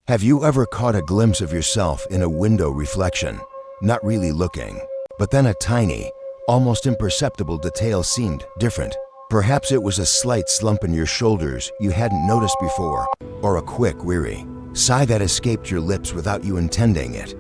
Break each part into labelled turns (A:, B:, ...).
A: Have you ever caught a glimpse of yourself in a window reflection, not really looking, but then a tiny, almost imperceptible detail seemed different? Perhaps it was a slight slump in your shoulders you hadn't noticed before, or a quick, weary sigh that escaped your lips without you intending it.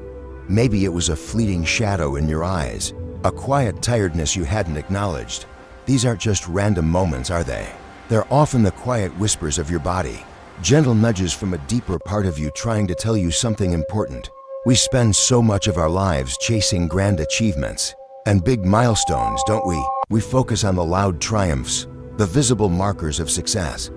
A: Maybe it was a fleeting shadow in your eyes, a quiet tiredness you hadn't acknowledged. These aren't just random moments, are they? They're often the quiet whispers of your body, gentle nudges from a deeper part of you trying to tell you something important. We spend so much of our lives chasing grand achievements and big milestones, don't we? We focus on the loud triumphs, the visible markers of success.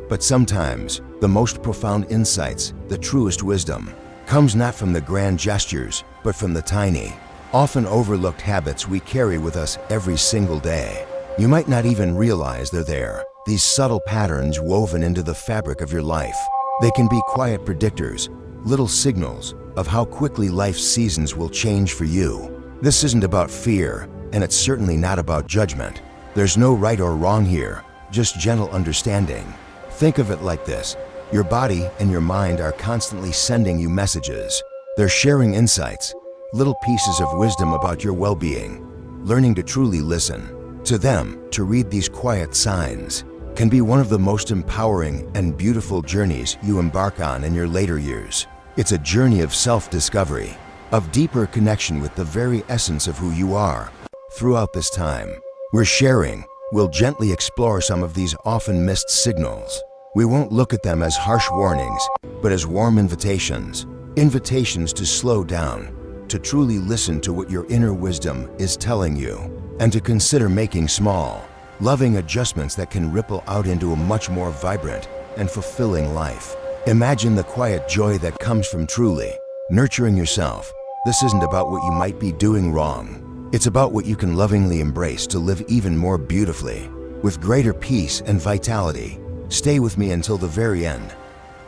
A: But sometimes, the most profound insights, the truest wisdom, comes not from the grand gestures, but from the tiny, often overlooked habits we carry with us every single day. You might not even realize they're there. These subtle patterns woven into the fabric of your life. They can be quiet predictors, little signals of how quickly life's seasons will change for you. This isn't about fear, and it's certainly not about judgment. There's no right or wrong here, just gentle understanding. Think of it like this. Your body and your mind are constantly sending you messages. They're sharing insights, little pieces of wisdom about your well-being. Learning to truly listen to them, to read these quiet signs, can be one of the most empowering and beautiful journeys you embark on in your later years. It's a journey of self-discovery, of deeper connection with the very essence of who you are. Throughout this time, we'll gently explore some of these often missed signals. We won't look at them as harsh warnings, but as warm invitations. Invitations to slow down, to truly listen to what your inner wisdom is telling you, and to consider making small, loving adjustments that can ripple out into a much more vibrant and fulfilling life. Imagine the quiet joy that comes from truly nurturing yourself. This isn't about what you might be doing wrong. It's about what you can lovingly embrace to live even more beautifully, with greater peace and vitality. Stay with me until the very end.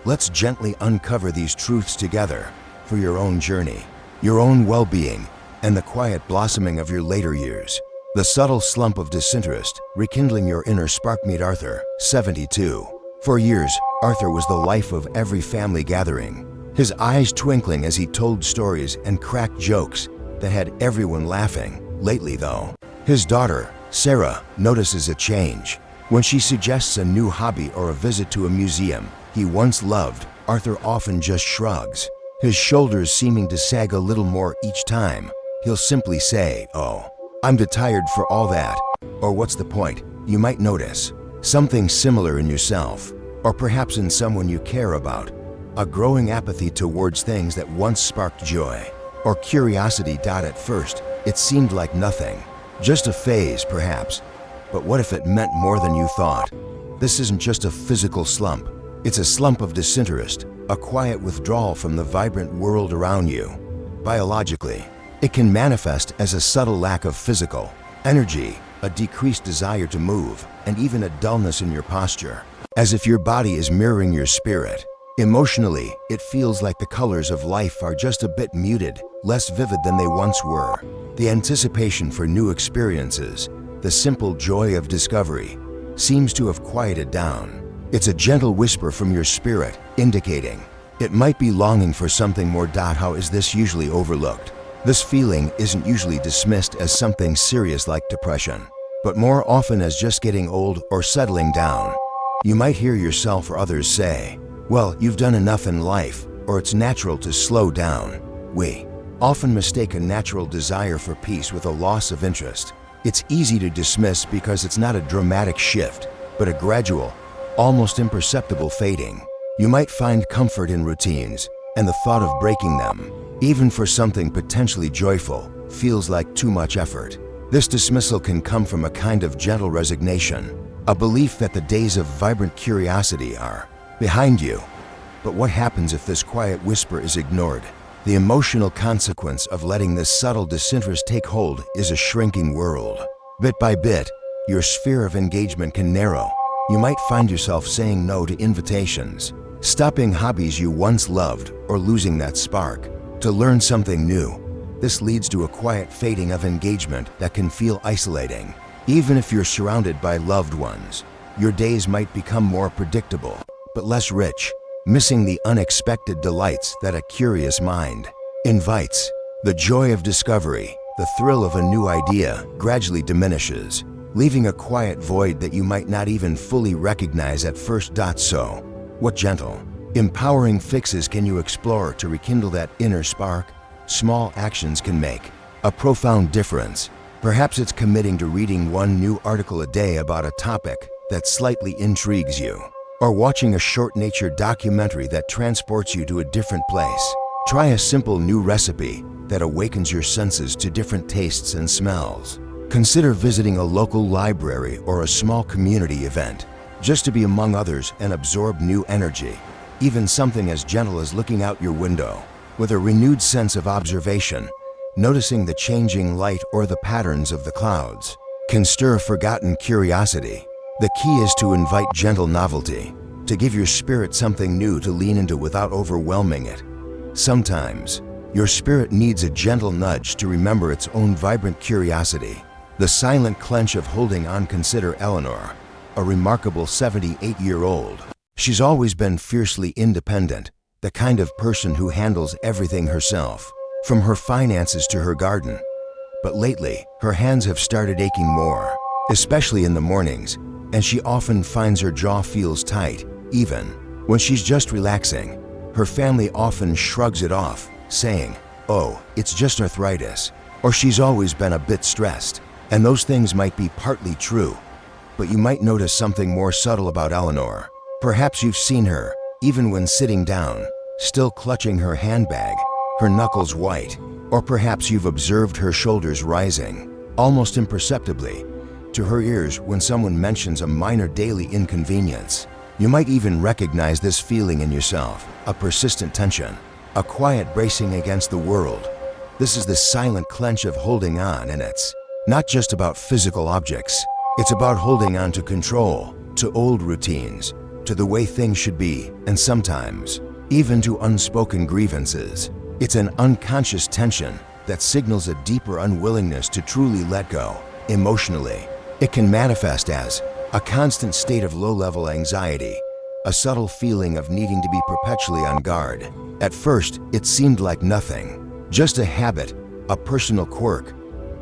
A: Let's gently uncover these truths together for your own journey, your own well-being, and the quiet blossoming of your later years. The subtle slump of disinterest, rekindling your inner spark. Meet Arthur, 72. For years, Arthur was the life of every family gathering, his eyes twinkling as he told stories and cracked jokes that had everyone laughing. Lately, though, his daughter, Sarah, notices a change. When she suggests a new hobby or a visit to a museum he once loved, Arthur often just shrugs, his shoulders seeming to sag a little more each time. He'll simply say, "Oh, I'm too tired for all that," or "What's the point?" You might notice something similar in yourself, or perhaps in someone you care about, a growing apathy towards things that once sparked joy or curiosity. At first, it seemed like nothing, just a phase perhaps, but what if it meant more than you thought? This isn't just a physical slump, it's a slump of disinterest, a quiet withdrawal from the vibrant world around you. Biologically, it can manifest as a subtle lack of physical energy, a decreased desire to move, and even a dullness in your posture, as if your body is mirroring your spirit. Emotionally, it feels like the colors of life are just a bit muted, less vivid than they once were. The anticipation for new experiences, the simple joy of discovery, seems to have quieted down. It's a gentle whisper from your spirit, indicating it might be longing for something more. How is this usually overlooked? This feeling isn't usually dismissed as something serious like depression, but more often as just getting old or settling down. You might hear yourself or others say, "Well, you've done enough in life," or "It's natural to slow down." We often mistake a natural desire for peace with a loss of interest. It's easy to dismiss because it's not a dramatic shift, but a gradual, almost imperceptible fading. You might find comfort in routines, and the thought of breaking them, even for something potentially joyful, feels like too much effort. This dismissal can come from a kind of gentle resignation, a belief that the days of vibrant curiosity are behind you. But what happens if this quiet whisper is ignored? The emotional consequence of letting this subtle disinterest take hold is a shrinking world. Bit by bit, your sphere of engagement can narrow. You might find yourself saying no to invitations, stopping hobbies you once loved, or losing that spark to learn something new. This leads to a quiet fading of engagement that can feel isolating. Even if you're surrounded by loved ones, your days might become more predictable, but less rich. missing the unexpected delights that a curious mind invites. The joy of discovery, the thrill of a new idea, gradually diminishes, leaving a quiet void that you might not even fully recognize at first. So, what gentle, empowering fixes can you explore to rekindle that inner spark? Small actions can make a profound difference. Perhaps it's committing to reading one new article a day about a topic that slightly intrigues you, or watching a short nature documentary that transports you to a different place. Try a simple new recipe that awakens your senses to different tastes and smells. Consider visiting a local library or a small community event, just to be among others and absorb new energy. Even something as gentle as looking out your window with a renewed sense of observation, noticing the changing light or the patterns of the clouds, can stir a forgotten curiosity. The key is to invite gentle novelty, to give your spirit something new to lean into without overwhelming it. Sometimes, your spirit needs a gentle nudge to remember its own vibrant curiosity. The silent clench of holding on. Consider Eleanor, a remarkable 78-year-old. She's always been fiercely independent, the kind of person who handles everything herself, from her finances to her garden. But lately, her hands have started aching more, especially in the mornings, and she often finds her jaw feels tight, even when she's just relaxing. Her family often shrugs it off, saying, "Oh, it's just arthritis," or "She's always been a bit stressed." And those things might be partly true, but you might notice something more subtle about Eleanor. Perhaps you've seen her, even when sitting down, still clutching her handbag, her knuckles white, or perhaps you've observed her shoulders rising, almost imperceptibly, to her ears when someone mentions a minor daily inconvenience. You might even recognize this feeling in yourself, a persistent tension, a quiet bracing against the world. This is the silent clench of holding on, and it's not just about physical objects. It's about holding on to control, to old routines, to the way things should be, and sometimes even to unspoken grievances. It's an unconscious tension that signals a deeper unwillingness to truly let go. Emotionally, it can manifest as a constant state of low-level anxiety, a subtle feeling of needing to be perpetually on guard. At first, it seemed like nothing, just a habit, a personal quirk.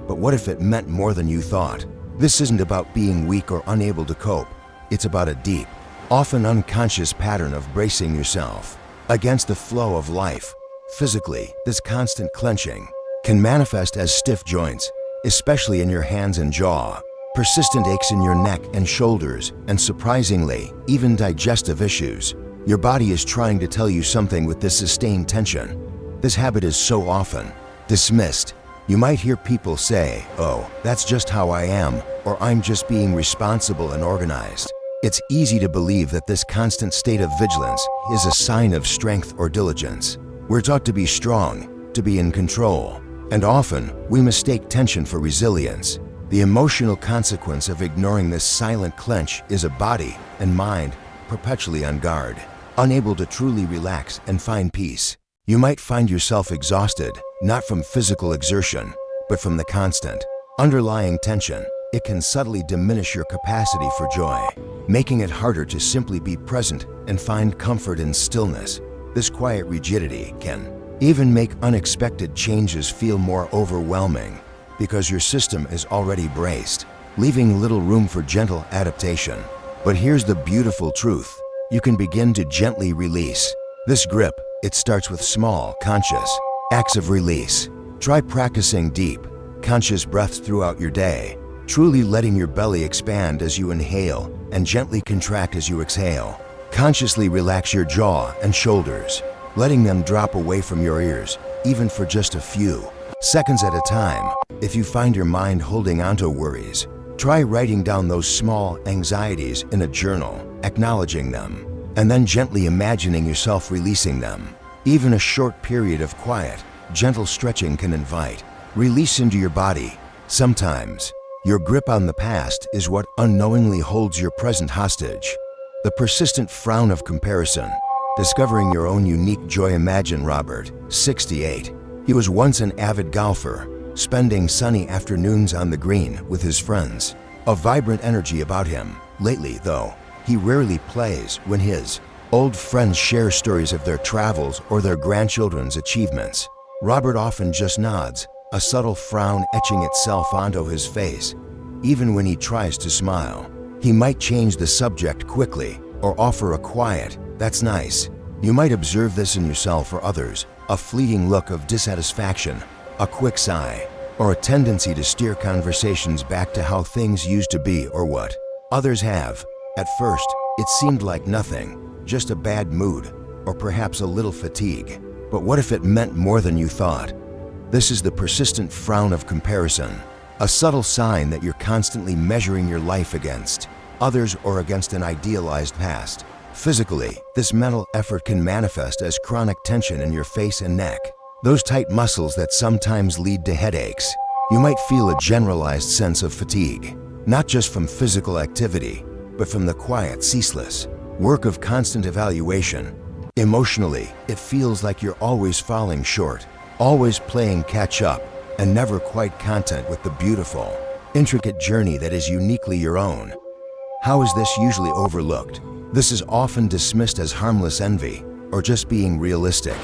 A: But what if it meant more than you thought? This isn't about being weak or unable to cope. It's about a deep, often unconscious pattern of bracing yourself against the flow of life. Physically, this constant clenching can manifest as stiff joints, especially in your hands and jaw, persistent aches in your neck and shoulders, and surprisingly, even digestive issues. Your body is trying to tell you something with this sustained tension. This habit is so often dismissed. You might hear people say, "Oh, that's just how I am," or "I'm just being responsible and organized." It's easy to believe that this constant state of vigilance is a sign of strength or diligence. We're taught to be strong, to be in control, and often we mistake tension for resilience. The emotional consequence of ignoring this silent clench is a body and mind perpetually on guard, unable to truly relax and find peace. You might find yourself exhausted, not from physical exertion, but from the constant, underlying tension. It can subtly diminish your capacity for joy, making it harder to simply be present and find comfort in stillness. This quiet rigidity can even make unexpected changes feel more overwhelming because your system is already braced, leaving little room for gentle adaptation. But here's the beautiful truth. You can begin to gently release this grip. It starts with small, conscious acts of release. Try practicing deep, conscious breaths throughout your day, truly letting your belly expand as you inhale and gently contract as you exhale. Consciously relax your jaw and shoulders, letting them drop away from your ears, even for just a few seconds at a time. If you find your mind holding onto worries, try writing down those small anxieties in a journal, acknowledging them, and then gently imagining yourself releasing them. Even a short period of quiet, gentle stretching can invite release into your body. Sometimes, your grip on the past is what unknowingly holds your present hostage. The persistent frown of comparison, discovering your own unique joy. Imagine Robert, 68. He was once an avid golfer, spending sunny afternoons on the green with his friends. A vibrant energy about him. Lately, though, he rarely plays when his Old friends share stories of their travels or their grandchildren's achievements. Robert often just nods, a subtle frown etching itself onto his face. Even when he tries to smile, he might change the subject quickly or offer a quiet, "That's nice." You might observe this in yourself or others, a fleeting look of dissatisfaction, a quick sigh, or a tendency to steer conversations back to how things used to be or what others have. At first, it seemed like nothing, just a bad mood, or perhaps a little fatigue. But what if it meant more than you thought? This is the persistent frown of comparison, a subtle sign that you're constantly measuring your life against others or against an idealized past. Physically, this mental effort can manifest as chronic tension in your face and neck, those tight muscles that sometimes lead to headaches. You might feel a generalized sense of fatigue, not just from physical activity, but from the quiet, ceaseless work of constant evaluation. Emotionally, it feels like you're always falling short, always playing catch up, and never quite content with the beautiful, intricate journey that is uniquely your own. How is this usually overlooked? This is often dismissed as harmless envy or just being realistic.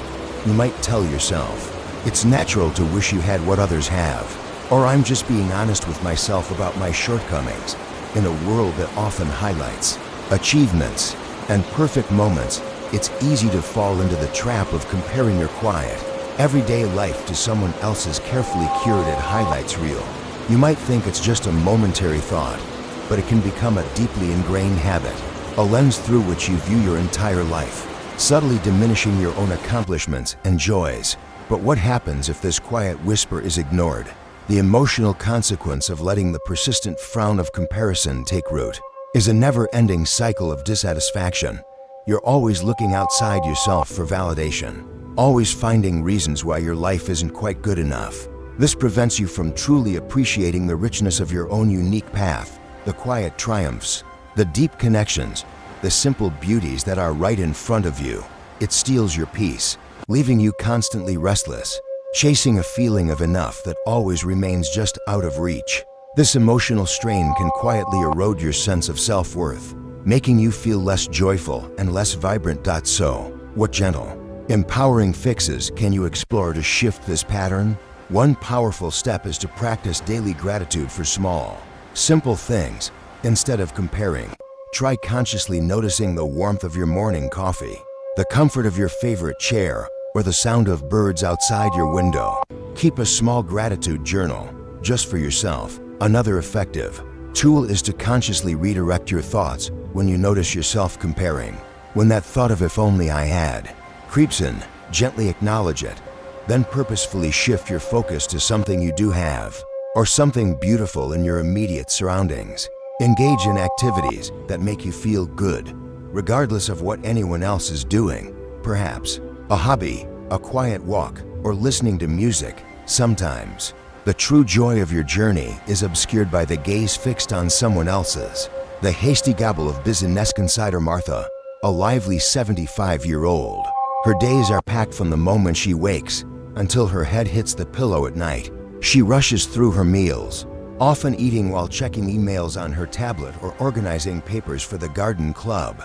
A: You might tell yourself, "It's natural to wish you had what others have," or "I'm just being honest with myself about my shortcomings." In a world that often highlights achievements and perfect moments, it's easy to fall into the trap of comparing your quiet, everyday life to someone else's carefully curated highlights reel. You might think it's just a momentary thought, but it can become a deeply ingrained habit, a lens through which you view your entire life, subtly diminishing your own accomplishments and joys. But what happens if this quiet whisper is ignored? The emotional consequence of letting the persistent frown of comparison take root is a never-ending cycle of dissatisfaction. You're always looking outside yourself for validation, always finding reasons why your life isn't quite good enough. This prevents you from truly appreciating the richness of your own unique path, the quiet triumphs, the deep connections, the simple beauties that are right in front of you. It steals your peace, leaving you constantly restless, chasing a feeling of enough that always remains just out of reach. This emotional strain can quietly erode your sense of self-worth, making you feel less joyful and less vibrant. So, what gentle, empowering fixes can you explore to shift this pattern? One powerful step is to practice daily gratitude for small, simple things. Instead of comparing, try consciously noticing the warmth of your morning coffee, the comfort of your favorite chair, or the sound of birds outside your window. Keep a small gratitude journal, just for yourself. Another effective tool is to consciously redirect your thoughts when you notice yourself comparing. When that thought of "if only I had" creeps in, gently acknowledge it. Then purposefully shift your focus to something you do have, or something beautiful in your immediate surroundings. Engage in activities that make you feel good, regardless of what anyone else is doing. Perhaps a hobby, a quiet walk, or listening to music. Sometimes, the true joy of your journey is obscured by the gaze fixed on someone else's. The hasty gabble of Busyness consider Martha, a lively 75-year-old. Her days are packed from the moment she wakes until her head hits the pillow at night. She rushes through her meals, often eating while checking emails on her tablet or organizing papers for the garden club.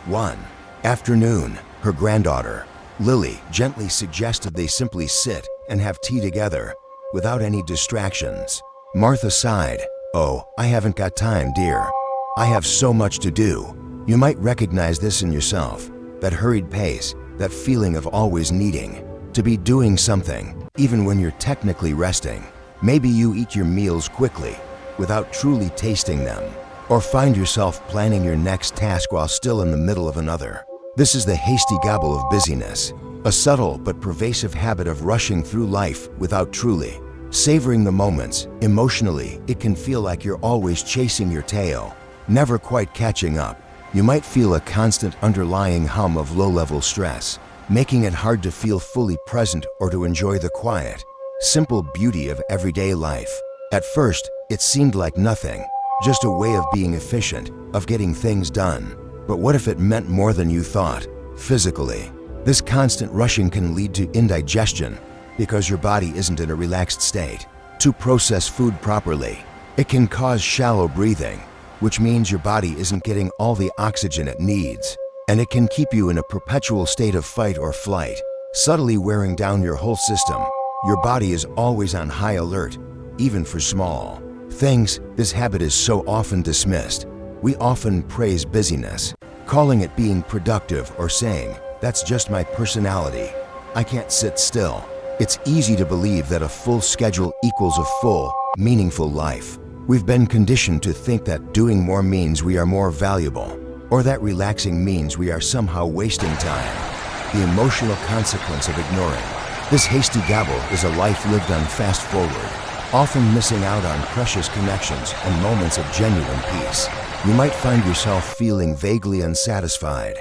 A: One afternoon, her granddaughter, Lily, gently suggested they simply sit and have tea together, without any distractions. Martha sighed. "Oh, I haven't got time, dear. I have so much to do." You might recognize this in yourself, that hurried pace, that feeling of always needing to be doing something, even when you're technically resting. Maybe you eat your meals quickly, without truly tasting them, or find yourself planning your next task while still in the middle of another. This is the hasty gabble of busyness, a subtle but pervasive habit of rushing through life without truly savoring the moments. Emotionally, it can feel like you're always chasing your tail, never quite catching up. You might feel a constant underlying hum of low-level stress, making it hard to feel fully present or to enjoy the quiet, simple beauty of everyday life. At first, it seemed like nothing, just a way of being efficient, of getting things done. But what if it meant more than you thought? Physically, this constant rushing can lead to indigestion because your body isn't in a relaxed state to process food properly. It can cause shallow breathing, which means your body isn't getting all the oxygen it needs. and it can keep you in a perpetual state of fight or flight, subtly wearing down your whole system. Your body is always on high alert, even for small things. This habit is so often dismissed. We often praise busyness, calling it being productive or saying, "That's just my personality. I can't sit still." It's easy to believe that a full schedule equals a full, meaningful life. We've been conditioned to think that doing more means we are more valuable, or that relaxing means we are somehow wasting time. The emotional consequence of ignoring this hasty gabble is a life lived on fast forward, often missing out on precious connections and moments of genuine peace. You might find yourself feeling vaguely unsatisfied,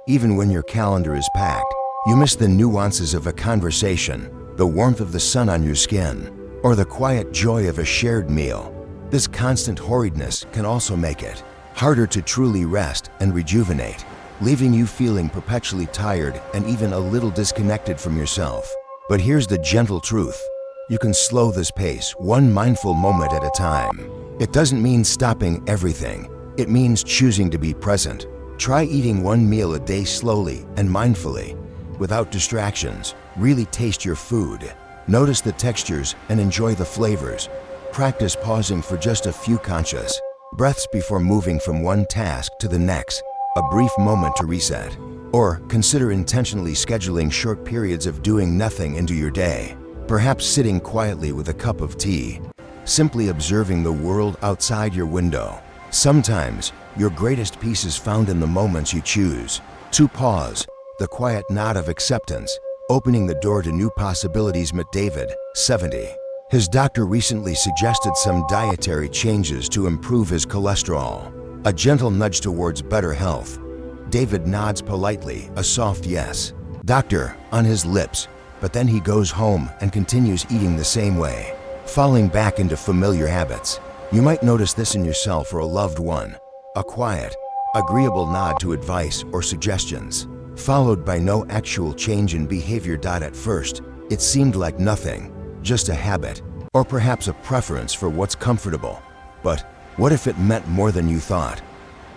A: even when your calendar is packed. You miss the nuances of a conversation, the warmth of the sun on your skin, or the quiet joy of a shared meal. This constant hurriedness can also make it harder to truly rest and rejuvenate, leaving you feeling perpetually tired and even a little disconnected from yourself. But here's the gentle truth. You can slow this pace one mindful moment at a time. It doesn't mean stopping everything. It means choosing to be present. Try eating one meal a day slowly and mindfully, without distractions. Really taste your food. Notice the textures and enjoy the flavors. Practice pausing for just a few conscious breaths before moving from one task to the next, a brief moment to reset. Or consider intentionally scheduling short periods of doing nothing into your day, perhaps sitting quietly with a cup of tea, simply observing the world outside your window. Sometimes, your greatest peace is found in the moments you choose to pause, the quiet nod of acceptance, opening the door to new possibilities. Met David, 70. His doctor recently suggested some dietary changes to improve his cholesterol, a gentle nudge towards better health. David nods politely, a soft yes, "Doctor," on his lips, but then he goes home and continues eating the same way, falling back into familiar habits. You might notice this in yourself or a loved one, a quiet, agreeable nod to advice or suggestions, followed by no actual change in behavior. At first, it seemed like nothing, just a habit, or perhaps a preference for what's comfortable. But what if it meant more than you thought?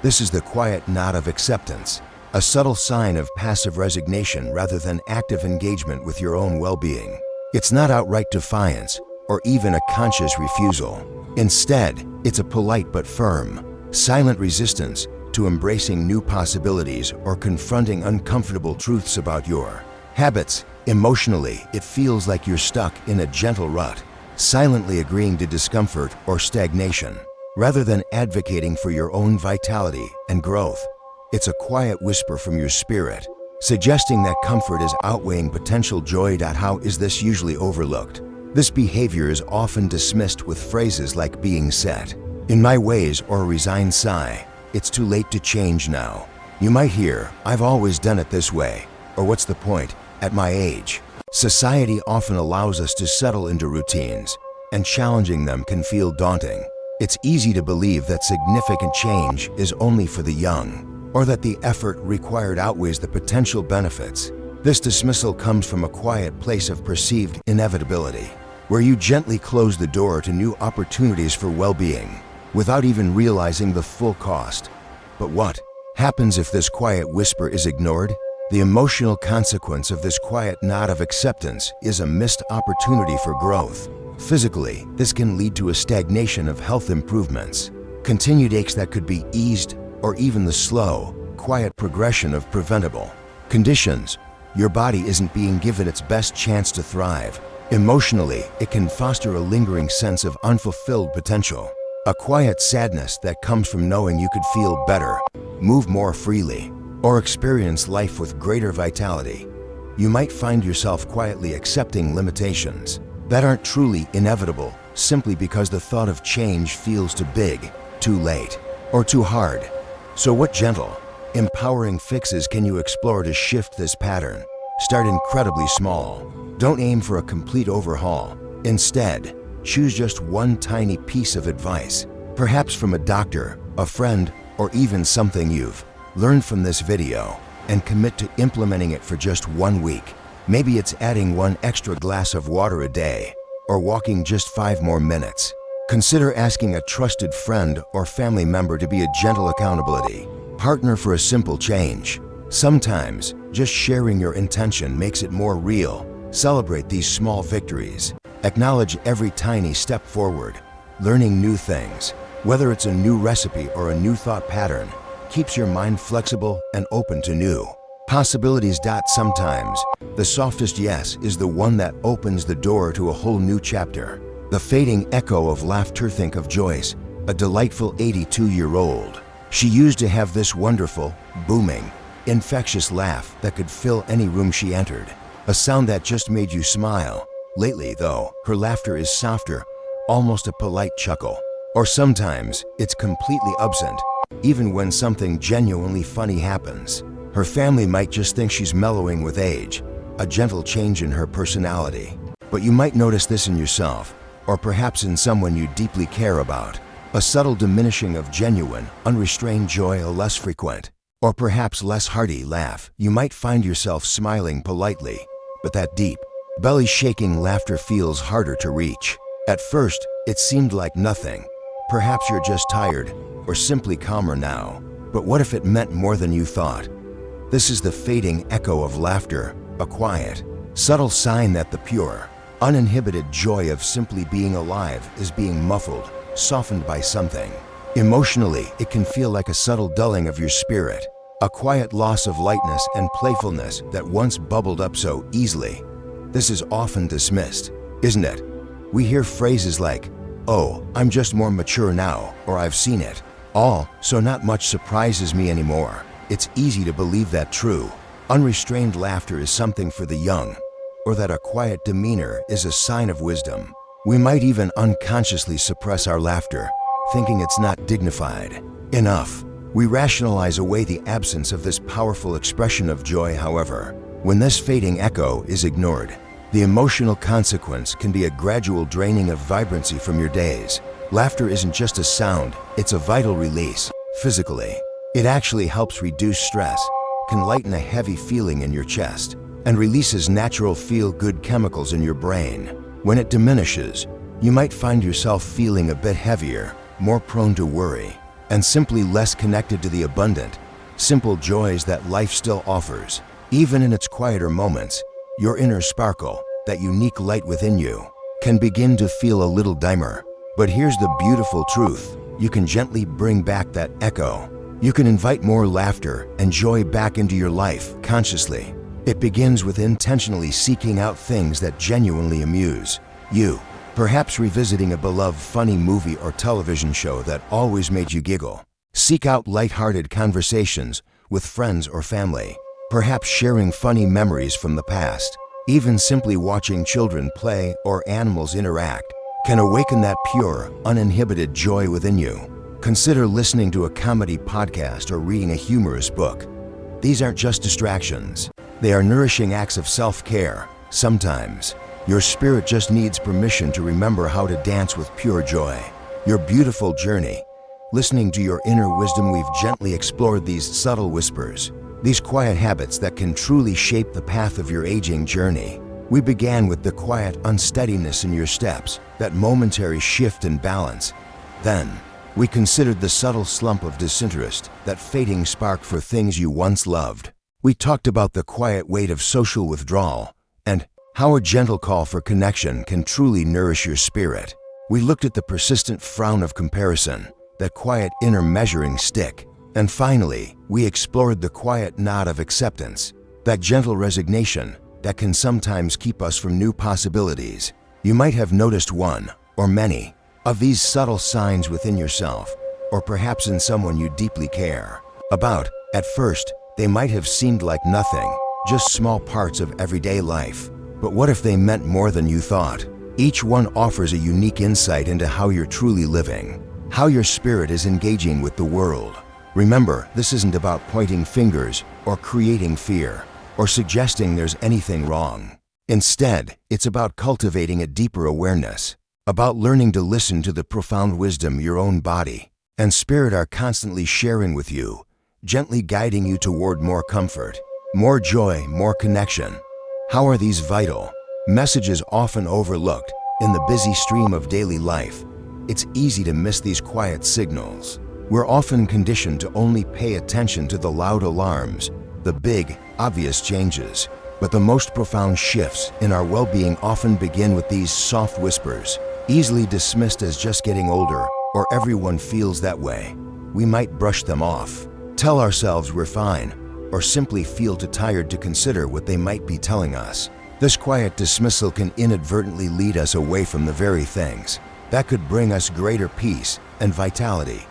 A: This is the quiet nod of acceptance, a subtle sign of passive resignation rather than active engagement with your own well-being. It's not outright defiance or even a conscious refusal. Instead, it's a polite but firm, silent resistance to embracing new possibilities or confronting uncomfortable truths about your habits. Emotionally, it feels like you're stuck in a gentle rut, silently agreeing to discomfort or stagnation, rather than advocating for your own vitality and growth. It's a quiet whisper from your spirit, suggesting that comfort is outweighing potential joy. How is this usually overlooked? This behavior is often dismissed with phrases like being set in my ways or a resigned sigh. "It's too late to change now." You might hear, "I've always done it this way," or "What's the point at my age?" Society often allows us to settle into routines, and challenging them can feel daunting. It's easy to believe that significant change is only for the young, or that the effort required outweighs the potential benefits. This dismissal comes from a quiet place of perceived inevitability, where you gently close the door to new opportunities for well-being, without even realizing the full cost. But what happens if this quiet whisper is ignored? The emotional consequence of this quiet nod of acceptance is a missed opportunity for growth. Physically, this can lead to a stagnation of health improvements, continued aches that could be eased, or even the slow, quiet progression of preventable conditions. Your body isn't being given its best chance to thrive. Emotionally, it can foster a lingering sense of unfulfilled potential, a quiet sadness that comes from knowing you could feel better, move more freely, or experience life with greater vitality. You might find yourself quietly accepting limitations that aren't truly inevitable, simply because the thought of change feels too big, too late, or too hard. So what gentle, empowering fixes can you explore to shift this pattern? Start incredibly small. Don't aim for a complete overhaul. Instead, choose just one tiny piece of advice, perhaps from a doctor, a friend, or even something you've learned from this video, and commit to implementing it for just 1 week. Maybe it's adding 1 extra glass of water a day, or walking just 5 more minutes. Consider asking a trusted friend or family member to be a gentle accountability partner for a simple change. Sometimes, just sharing your intention makes it more real. Celebrate these small victories. Acknowledge every tiny step forward. Learning new things, whether it's a new recipe or a new thought pattern, keeps your mind flexible and open to new possibilities. Sometimes, the softest yes is the one that opens the door to a whole new chapter. The fading echo of laughter. Think of Joyce, a delightful 82-year-old. She used to have this wonderful, booming, infectious laugh that could fill any room she entered. A sound that just made you smile. Lately, though, her laughter is softer, almost a polite chuckle. Or sometimes, it's completely absent, even when something genuinely funny happens. Her family might just think she's mellowing with age, a gentle change in her personality. But you might notice this in yourself, or perhaps in someone you deeply care about. A subtle diminishing of genuine, unrestrained joy, a less frequent, or perhaps less hearty laugh. You might find yourself smiling politely, but that deep, belly-shaking laughter feels harder to reach. At first, it seemed like nothing. Perhaps you're just tired, or simply calmer now. But what if it meant more than you thought? This is the fading echo of laughter, a quiet, subtle sign that the pure, uninhibited joy of simply being alive is being muffled, softened by something. Emotionally, it can feel like a subtle dulling of your spirit, a quiet loss of lightness and playfulness that once bubbled up so easily. This is often dismissed, isn't it? We hear phrases like, "Oh, I'm just more mature now," or "I've seen it all, so not much surprises me anymore." It's easy to believe that true, unrestrained laughter is something for the young, or that a quiet demeanor is a sign of wisdom. We might even unconsciously suppress our laughter, thinking it's not dignified enough. We rationalize away the absence of this powerful expression of joy. However, when this fading echo is ignored, the emotional consequence can be a gradual draining of vibrancy from your days. Laughter isn't just a sound, it's a vital release. Physically, it actually helps reduce stress, can lighten a heavy feeling in your chest, and releases natural feel-good chemicals in your brain. When it diminishes, you might find yourself feeling a bit heavier, more prone to worry, and simply less connected to the abundant, simple joys that life still offers. Even in its quieter moments, your inner sparkle, that unique light within you, can begin to feel a little dimmer. But here's the beautiful truth. You can gently bring back that echo. You can invite more laughter and joy back into your life consciously. It begins with intentionally seeking out things that genuinely amuse you. Perhaps revisiting a beloved funny movie or television show that always made you giggle. Seek out light-hearted conversations with friends or family. Perhaps sharing funny memories from the past. Even simply watching children play or animals interact can awaken that pure, uninhibited joy within you. Consider listening to a comedy podcast or reading a humorous book. These aren't just distractions. They are nourishing acts of self-care. Sometimes, your spirit just needs permission to remember how to dance with pure joy. Your beautiful journey. Listening to your inner wisdom, we've gently explored these subtle whispers, these quiet habits that can truly shape the path of your aging journey. We began with the quiet unsteadiness in your steps, that momentary shift in balance. Then, we considered the subtle slump of disinterest, that fading spark for things you once loved. We talked about the quiet weight of social withdrawal, and how a gentle call for connection can truly nourish your spirit. We looked at the persistent frown of comparison, that quiet inner measuring stick. And finally, we explored the quiet nod of acceptance, that gentle resignation that can sometimes keep us from new possibilities. You might have noticed one, or many, of these subtle signs within yourself, or perhaps in someone you deeply care about. At first, they might have seemed like nothing, just small parts of everyday life. But what if they meant more than you thought? Each one offers a unique insight into how you're truly living, how your spirit is engaging with the world. Remember, this isn't about pointing fingers or creating fear or suggesting there's anything wrong. Instead, it's about cultivating a deeper awareness, about learning to listen to the profound wisdom your own body and spirit are constantly sharing with you, gently guiding you toward more comfort, more joy, more connection. How are these vital messages often overlooked in the busy stream of daily life? It's easy to miss these quiet signals. We're often conditioned to only pay attention to the loud alarms, the big, obvious changes. But the most profound shifts in our well-being often begin with these soft whispers, easily dismissed as just getting older or everyone feels that way. We might brush them off, tell ourselves we're fine, or simply feel too tired to consider what they might be telling us. This quiet dismissal can inadvertently lead us away from the very things that could bring us greater peace and vitality.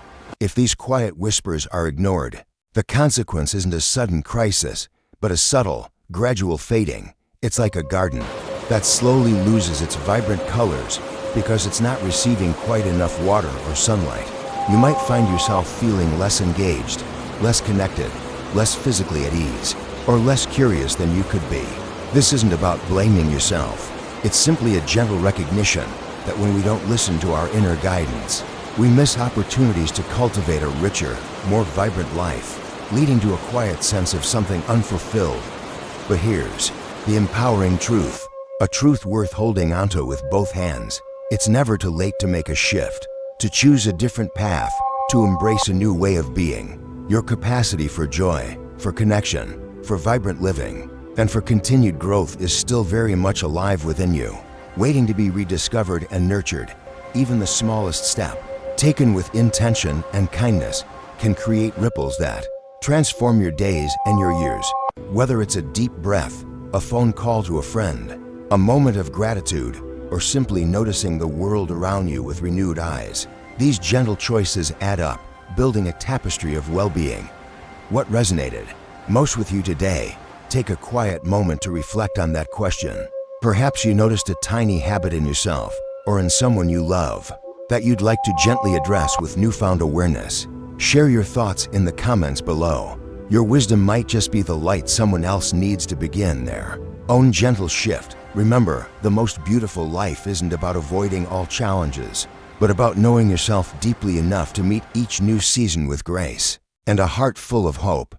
A: If these quiet whispers are ignored, the consequence isn't a sudden crisis, but a subtle, gradual fading. It's like a garden that slowly loses its vibrant colors because it's not receiving quite enough water or sunlight. You might find yourself feeling less engaged, less connected, less physically at ease, or less curious than you could be. This isn't about blaming yourself. It's simply a gentle recognition that when we don't listen to our inner guidance, we miss opportunities to cultivate a richer, more vibrant life, leading to a quiet sense of something unfulfilled. But here's the empowering truth, a truth worth holding onto with both hands. It's never too late to make a shift, to choose a different path, to embrace a new way of being. Your capacity for joy, for connection, for vibrant living, and for continued growth is still very much alive within you, waiting to be rediscovered and nurtured. Even the smallest step, taken with intention and kindness, can create ripples that transform your days and your years. Whether it's a deep breath, a phone call to a friend, a moment of gratitude, or simply noticing the world around you with renewed eyes, these gentle choices add up, building a tapestry of well-being. What resonated most with you today? Take a quiet moment to reflect on that question. Perhaps you noticed a tiny habit in yourself or in someone you love that you'd like to gently address with newfound awareness. Share your thoughts in the comments below. Your wisdom might just be the light someone else needs to begin their own gentle shift. Remember, the most beautiful life isn't about avoiding all challenges, but about knowing yourself deeply enough to meet each new season with grace and a heart full of hope.